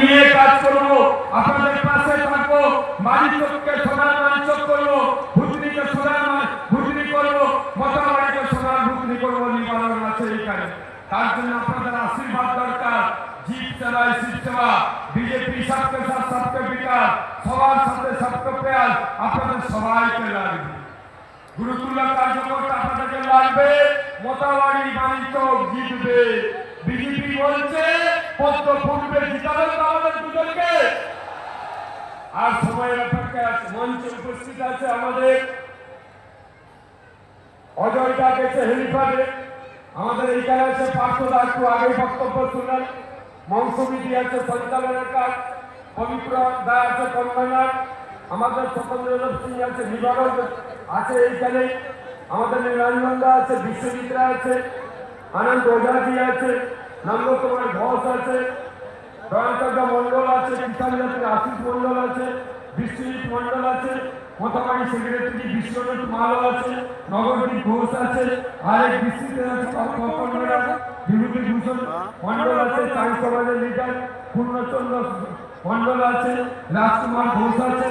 নিয়ে কাজ করব, আপনাদের পাশে থাকবো, মানিকচককে সোনার মানিকচক করবো, ভুতনিকে সোনার ভুতনি করবো, মতাবাড়িকে সোনার ভুতনি করবো। নিবারণ আছে এখানে, তার জন্য আপনাদের আশীর্বাদ দরকার। जीत सेवा शिव सेवा बीजेपी सबके साथ सबके विकास सवाल साथे सबके प्रयास আপনাদের সবাইকে লাগবে। গুরুতুল্য কার্যকর্তা আপনাদেরকে লাগবে। মতাবাড়ি মানিকচক জিতবে। বিজেপি বলছে পদ্ম ফুটবে, জিতাবেন তো আমাদের দুজনকে। আর সময়ের অপেক্ষায় আছে। মঞ্চে উপস্থিত আছে আমাদের অজয় দা গেছে হেলিপ্যাডে, আমাদের এইখানে আছে পার্থ দা, একটু আগে বক্তব্য শুনলেন। মৌসুমী আছে সঞ্চালনের কাজ, পবিত্র দা আছে কনভেনার, আমাদের স্বতন্ত্র সিং আছে নিবারক আছে এইখানে, আমাদের নিরঞ্জন দা আছে, বিশ্বজিৎরা আছে, আনন্দ ওঝাজি আছে, নন্দকুমার ঘোষ আছে, দয়াচন্দ্র মন্ডল আছে, কিষান জাতির আশিস মন্ডল আছে, বিশ্বজিৎ মন্ডল আছে, মতাবাড়ি সেক্রেটারি বিশ্বজিৎ মাল আছে, নগরদীপ ঘোষ আছে, আরেক বিশ্বজিৎ আছে, বিভূতিভূষণ মন্ডল আছে, চাই সমাজের লিডার পূর্ণচন্দ্র মন্ডল আছে, রাজকুমার ঘোষ আছে,